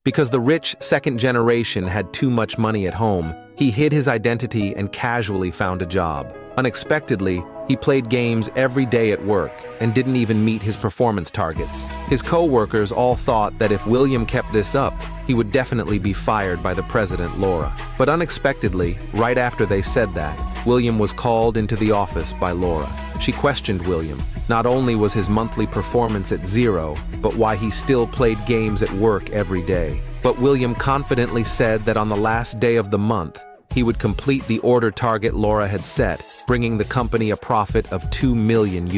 Because the rich second generation had too much money at home, he hid his identity and casually found a job. Unexpectedly, he played games every day at work and didn't even meet his performance targets. His co-workers all thought that if William kept this up, he would definitely be fired by the president, Laura. But unexpectedly, right after they said that, William was called into the office by Laura. She questioned William. Not only was his monthly performance at zero, but why he still played games at work every day. But William confidently said that on the last day of the month, he would complete the order target Laura had set, bringing the company a profit of $2 million.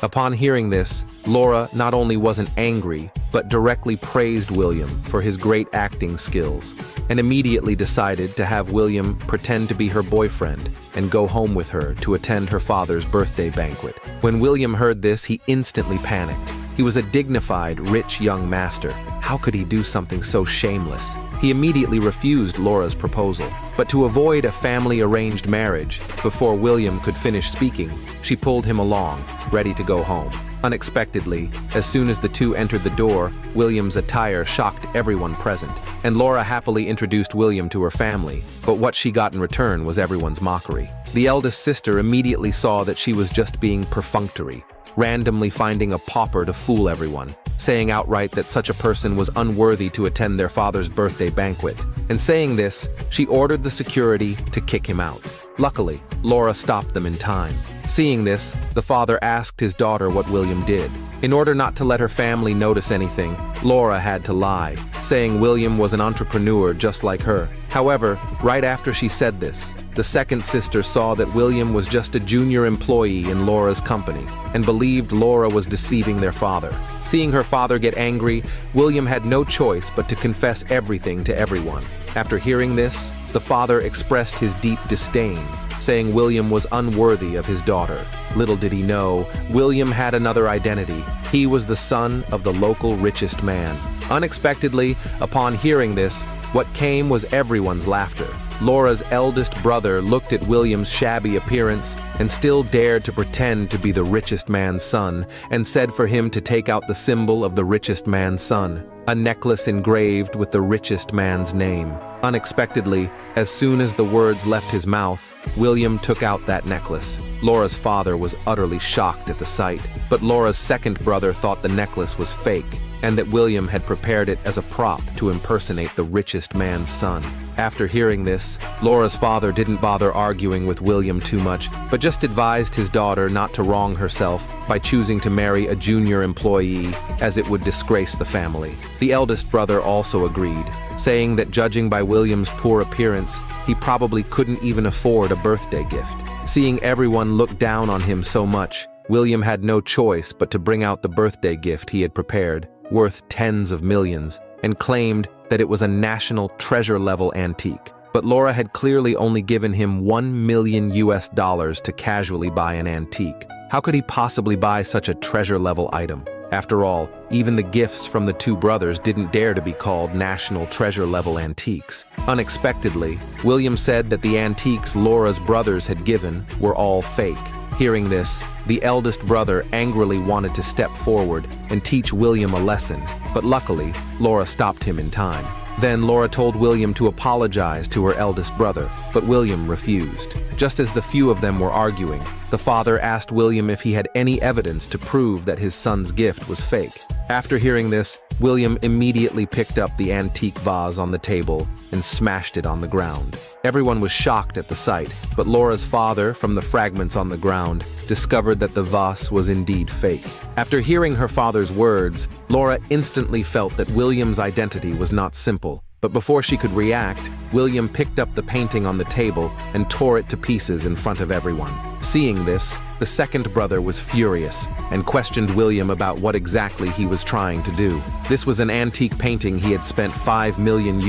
Upon hearing this, Laura not only wasn't angry, but directly praised William for his great acting skills, and immediately decided to have William pretend to be her boyfriend and go home with her to attend her father's birthday banquet. When William heard this, he instantly panicked. He was a dignified, rich young master. How could he do something so shameless? He immediately refused Laura's proposal. But to avoid a family-arranged marriage, before William could finish speaking, she pulled him along, ready to go home. Unexpectedly, as soon as the two entered the door, William's attire shocked everyone present, and Laura happily introduced William to her family, but what she got in return was everyone's mockery. The eldest sister immediately saw that she was just being perfunctory, randomly finding a pauper to fool everyone, saying outright that such a person was unworthy to attend their father's birthday banquet. And saying this, she ordered the security to kick him out. Luckily, Laura stopped them in time. Seeing this, the father asked his daughter what William did. In order not to let her family notice anything, Laura had to lie, saying William was an entrepreneur just like her. However, right after she said this, the second sister saw that William was just a junior employee in Laura's company and believed Laura was deceiving their father. Seeing her father get angry, William had no choice but to confess everything to everyone. After hearing this, the father expressed his deep disdain, saying William was unworthy of his daughter. Little did he know, William had another identity. He was the son of the local richest man. Unexpectedly, upon hearing this, what came was everyone's laughter. Laura's eldest brother looked at William's shabby appearance and still dared to pretend to be the richest man's son and said for him to take out the symbol of the richest man's son, a necklace engraved with the richest man's name. Unexpectedly, as soon as the words left his mouth, William took out that necklace. Laura's father was utterly shocked at the sight, but Laura's second brother thought the necklace was fake and that William had prepared it as a prop to impersonate the richest man's son. After hearing this, Laura's father didn't bother arguing with William too much, but just advised his daughter not to wrong herself by choosing to marry a junior employee, as it would disgrace the family. The eldest brother also agreed, saying that judging by William's poor appearance, he probably couldn't even afford a birthday gift. Seeing everyone look down on him so much, William had no choice but to bring out the birthday gift he had prepared, worth tens of millions, and claimed that it was a national treasure-level antique. But Laura had clearly only given him $1 million to casually buy an antique. How could he possibly buy such a treasure-level item? After all, even the gifts from the two brothers didn't dare to be called national treasure-level antiques. Unexpectedly, William said that the antiques Laura's brothers had given were all fake. Hearing this, the eldest brother angrily wanted to step forward and teach William a lesson, but luckily, Laura stopped him in time. Then Laura told William to apologize to her eldest brother, but William refused. Just as the few of them were arguing, the father asked William if he had any evidence to prove that his son's gift was fake. After hearing this, William immediately picked up the antique vase on the table and smashed it on the ground. Everyone was shocked at the sight, but Laura's father, from the fragments on the ground, discovered that the vase was indeed fake. After hearing her father's words, Laura instantly felt that William's identity was not simple. But before she could react, William picked up the painting on the table and tore it to pieces in front of everyone. Seeing this, the second brother was furious and questioned William about what exactly he was trying to do. This was an antique painting he had spent $5 million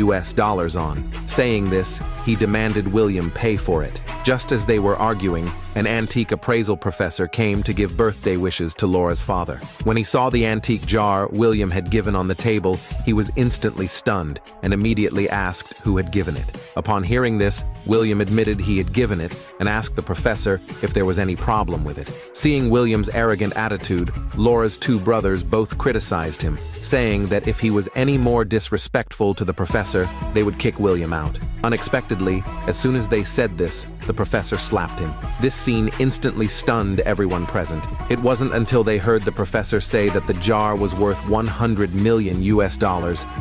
on. Saying this, he demanded William pay for it. Just as they were arguing, an antique appraisal professor came to give birthday wishes to Laura's father. When he saw the antique jar William had given on the table, he was instantly stunned and immediately asked who had given it. Upon hearing this, William admitted he had given it and asked the professor if there was any problem problem with it. Seeing William's arrogant attitude, Laura's two brothers both criticized him, saying that if he was any more disrespectful to the professor, they would kick William out. Unexpectedly, as soon as they said this, the professor slapped him. This scene instantly stunned everyone present. It wasn't until they heard the professor say that the jar was worth $100 million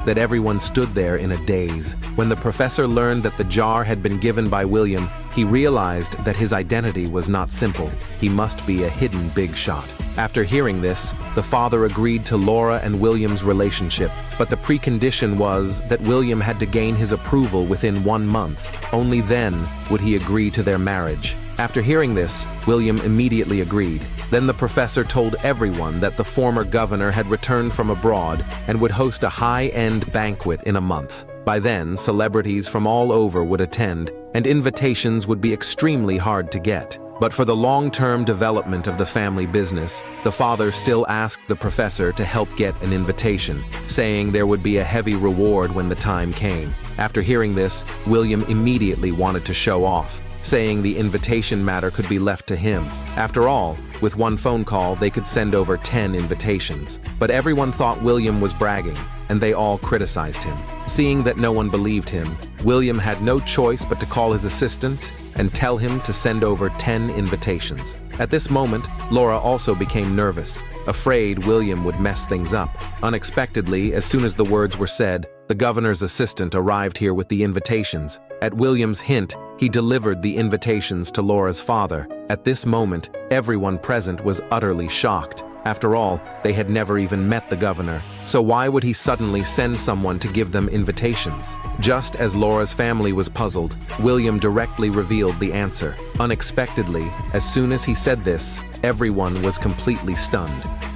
that everyone stood there in a daze. When the professor learned that the jar had been given by William, he realized that his identity was not simple. He must be a hidden big shot. After hearing this, the father agreed to Laura and William's relationship, but the precondition was that William had to gain his approval within 1 month. Only then would he agree to their marriage. After hearing this, William immediately agreed. Then the professor told everyone that the former governor had returned from abroad and would host a high-end banquet in a month. By then, celebrities from all over would attend, and invitations would be extremely hard to get. But for the long-term development of the family business, the father still asked the professor to help get an invitation, saying there would be a heavy reward when the time came. After hearing this, William immediately wanted to show off, saying the invitation matter could be left to him. After all, with one phone call, they could send over 10 invitations. But everyone thought William was bragging, and they all criticized him. Seeing that no one believed him, William had no choice but to call his assistant and tell him to send over 10 invitations. At this moment, Laura also became nervous, afraid William would mess things up. Unexpectedly, as soon as the words were said, the governor's assistant arrived here with the invitations. At William's hint, he delivered the invitations to Laura's father. At this moment, everyone present was utterly shocked. After all, they had never even met the governor, so why would he suddenly send someone to give them invitations? Just as Laura's family was puzzled, William directly revealed the answer. Unexpectedly, as soon as he said this, everyone was completely stunned.